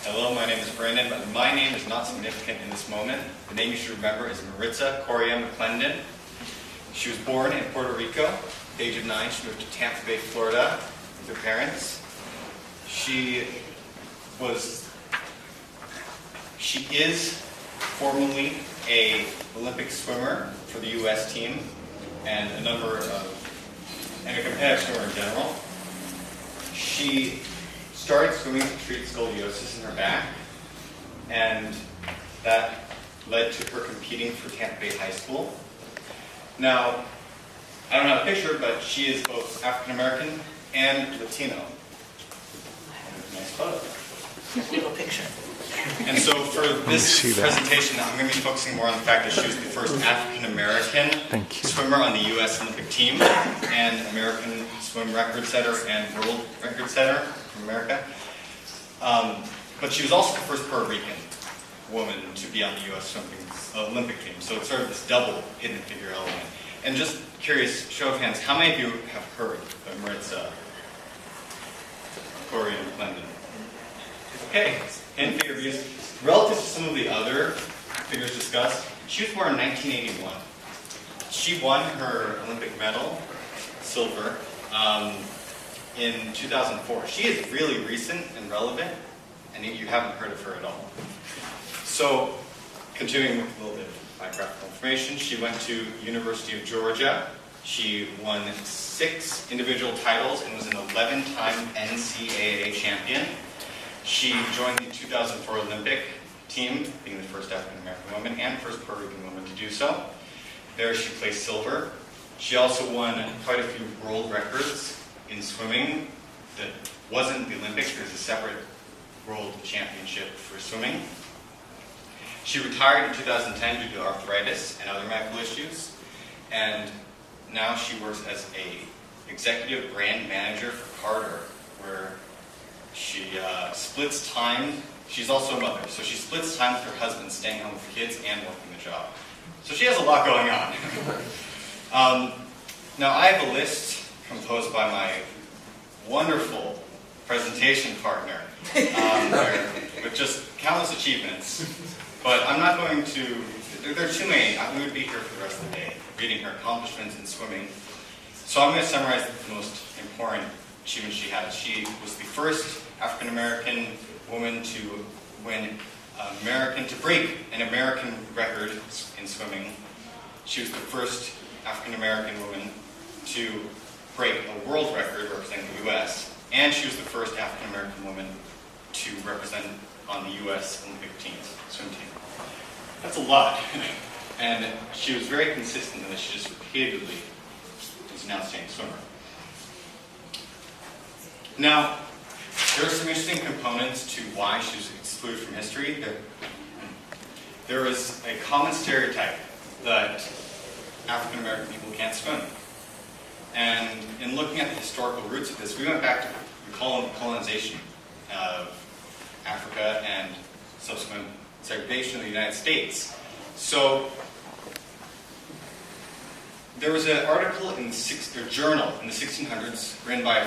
Hello, my name is Brandon, but my name is not significant in this moment. The name you should remember is Maritza Correia McClendon. She was born in Puerto Rico. At the age of 9, she moved to Tampa Bay, Florida with her parents. She is formally an Olympic swimmer for the U.S. team and a competitive swimmer in general. She started swimming to treat scoliosis in her back, and that led to her competing for Tampa Bay High School. Now, I don't have a picture, but she is both African American and Latino. Nice photo. Little picture. And so for this presentation, I'm going to be focusing more on the fact that she was the first African American swimmer on the U.S. Olympic team, and American swim record setter and world record setter from America. But she was also the first Puerto Rican woman to be on the U.S. Olympic team. So it's sort of this double hidden figure element. And just curious, show of hands, how many of you have heard of Maritza Correia McClendon? Okay, hidden figure views. Relative to some of the other figures discussed, she was born in 1981. She won her Olympic medal, silver, in 2004. She is really recent and relevant, and you haven't heard of her at all. So, continuing with a little bit of biographical information, she went to University of Georgia. She won 6 individual titles and was an 11-time NCAA champion. She joined the 2004 Olympic team, being the first African American woman and first Puerto Rican woman to do so. There she placed silver. She also won quite a few world records in swimming that wasn't the Olympics. There's a separate world championship for swimming. She retired in 2010 due to arthritis and other medical issues, and now she works as a executive brand manager for Carter, where she splits time. She's also a mother, so she splits time with her husband, staying home with kids and working the job. So she has a lot going on. Now I have a list composed by my wonderful presentation partner with just countless achievements. But I'm not going to, there are too many. We would be here for the rest of the day reading her accomplishments in swimming. So I'm going to summarize the most important achievements she had. She was the first African American woman to break an American record in swimming. She was the first African American woman to break a world record representing the U.S., and she was the first African American woman to represent on the U.S. Olympic swim team. That's a lot. And she was very consistent in that she just repeatedly was an outstanding swimmer. Now, there are some interesting components to why she was excluded from history. There is a common stereotype that African American people can't swim. And in looking at the historical roots of this, we went back to the colonization of Africa and subsequent segregation of the United States. So there was an article in the journal in the 1600s written by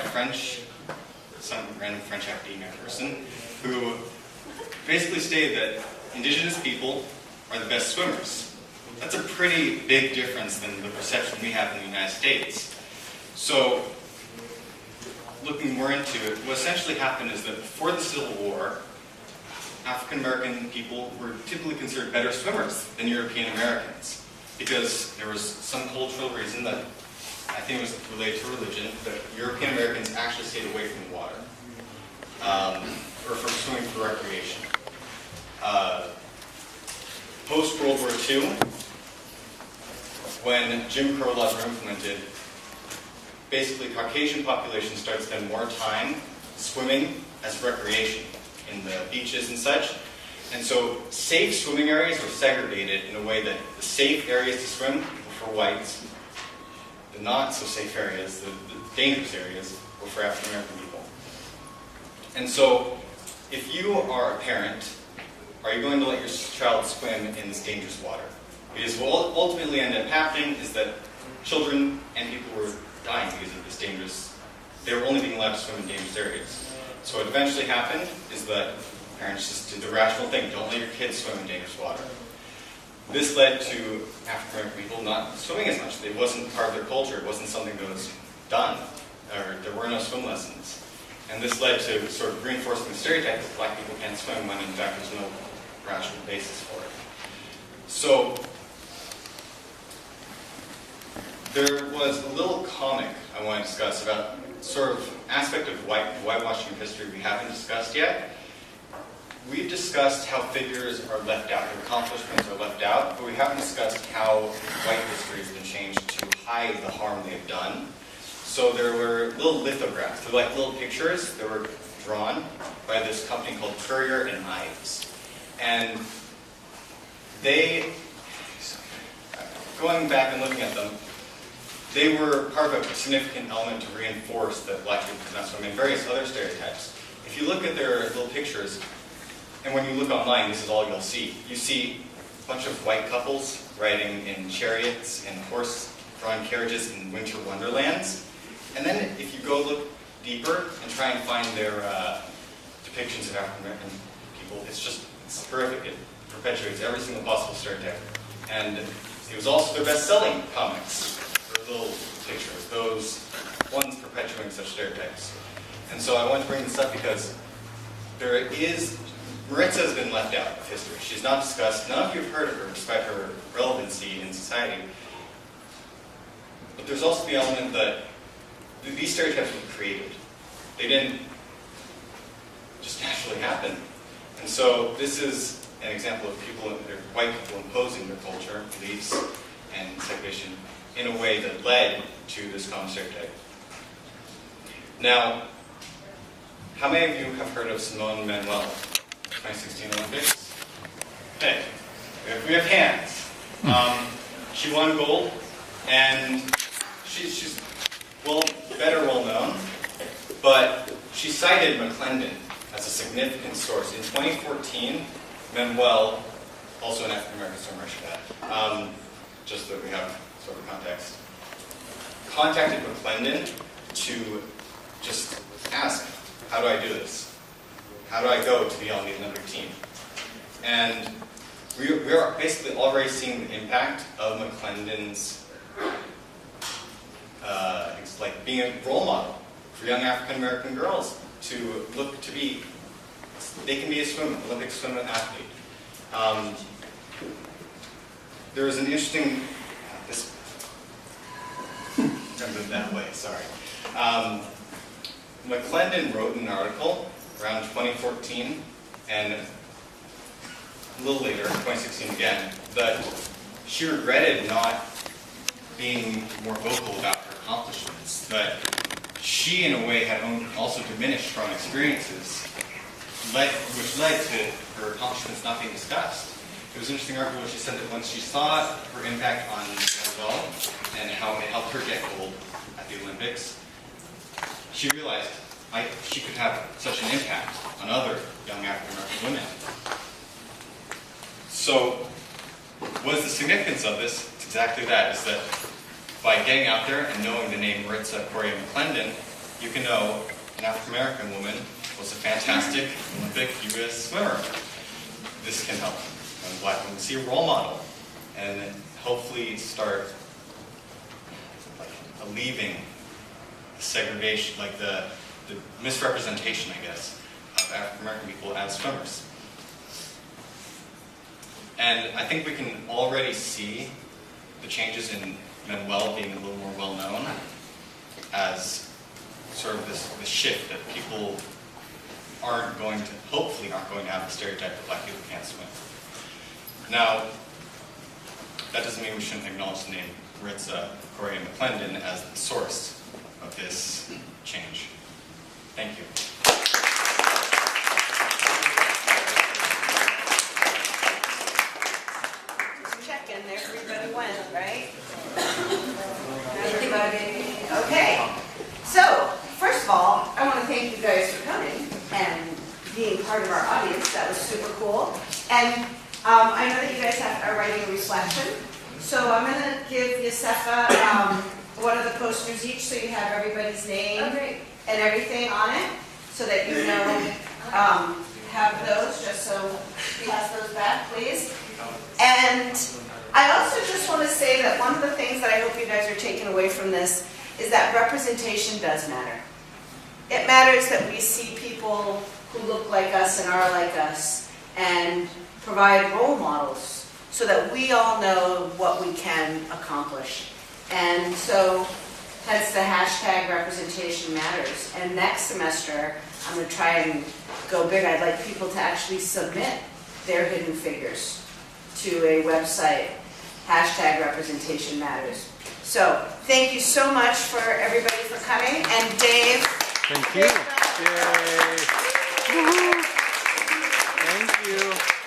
some random French academia person, who basically stated that indigenous people are the best swimmers. That's a pretty big difference than the perception we have in the United States. So, looking more into it, what essentially happened is that before the Civil War, African American people were typically considered better swimmers than European Americans, because there was some cultural reason that I think it was related to religion, that European Americans actually stayed away from the water, or from swimming for recreation. Post-World War II, when Jim Crow laws were implemented, basically Caucasian populations started to spend more time swimming as recreation in the beaches and such. And so safe swimming areas were segregated in a way that the safe areas to swim were for whites, the not so safe areas, the dangerous areas, were for African American people. And so if you are a parent, are you going to let your child swim in this dangerous water? Because what will ultimately end up happening is that children and people were dying because of this dangerous, they were only being allowed to swim in dangerous areas. So what eventually happened is that Parents just did the rational thing, don't let your kids swim in dangerous water. This led to African American people not swimming as much. It wasn't part of their culture, it wasn't something that was done, or there were no swim lessons. And this led to sort of reinforcing the stereotype that black people can't swim when in fact there's no rational basis for it. So, there was a little comic I want to discuss about sort of aspect of whitewashing of history we haven't discussed yet. We've discussed how figures are left out, their accomplishments are left out, but we haven't discussed how white history has been changed to hide the harm they've done. So there were little lithographs, they're like little pictures that were drawn by this company called Currier and Ives. And they, going back and looking at them, they were part of a significant element to reinforce that black people could not swim and various other stereotypes. If you look at their little pictures, and when you look online, this is all you'll see. You see a bunch of white couples riding in chariots and horse-drawn carriages in winter wonderlands. And then if you go look deeper and try and find their depictions of African American people, it's horrific. It perpetuates every single possible stereotype. And it was also their best-selling comics. Little pictures, those ones perpetuating such stereotypes. And so I want to bring this up because Maritza has been left out of history. She's not discussed. None of you have heard of her despite her relevancy in society. But there's also the element that these stereotypes were created. They didn't just naturally happen. And so this is an example of white people imposing their culture, beliefs, and segregation in a way that led to this common stereotype. Now, how many of you have heard of Simone Manuel, 2016 Olympics? Okay, we have hands. She won gold, and she's better well known, but she cited McClendon as a significant source. In 2014, Manuel, also an African American swimmer, I should add, just so that we have sort of context, contacted McClendon to just ask, how do I do this? How do I go to be on the Olympic team? And we are basically already seeing the impact of McClendon's like being a role model for young African American girls to look to be, they can be a Olympic swim athlete. There was an interesting, that way, sorry. McClendon wrote an article around 2014 and a little later, 2016 again, that she regretted not being more vocal about her accomplishments, that she in a way had also diminished strong experiences, which led to her accomplishments not being discussed. It was an interesting article where she said that once she saw her impact on Pasquel and how it helped her get gold at the Olympics, she realized she could have such an impact on other young African American women. So, what is the significance of this? It's exactly that, is that by getting out there and knowing the name Maritza Correia McClendon, you can know an African American woman was a fantastic Olympic U.S. swimmer. This can help young black women see a role model and hopefully start alleviating the segregation, like the misrepresentation, I guess, of African American people as swimmers. And I think we can already see the changes in Manuel being a little more well known as sort of this shift that people hopefully aren't going to have the stereotype that black people can't swim. Now, that doesn't mean we shouldn't acknowledge the name Maritza Correia McClendon as the source of this change. Thank you. Just checking, everybody went, right? Everybody, okay. So, first of all, I want to thank you guys for coming and being part of our audience. That was super cool. And I know that you guys are writing a reflection. So I'm going to give Yosifah one of the posters each so you have everybody's name and everything on it so that you know, have those. so pass those back, please. And I also just want to say that one of the things that I hope you guys are taking away from this is that representation does matter. It matters that we see people who look like us and are like us and provide role models so that we all know what we can accomplish. And so, hence the hashtag representation matters. And next semester, I'm going to try and go big. I'd like people to actually submit their hidden figures to a website, hashtag representation matters. So, thank you so much for everybody for coming. And Dave. Thank you. Yay. Woo-hoo. Thank you.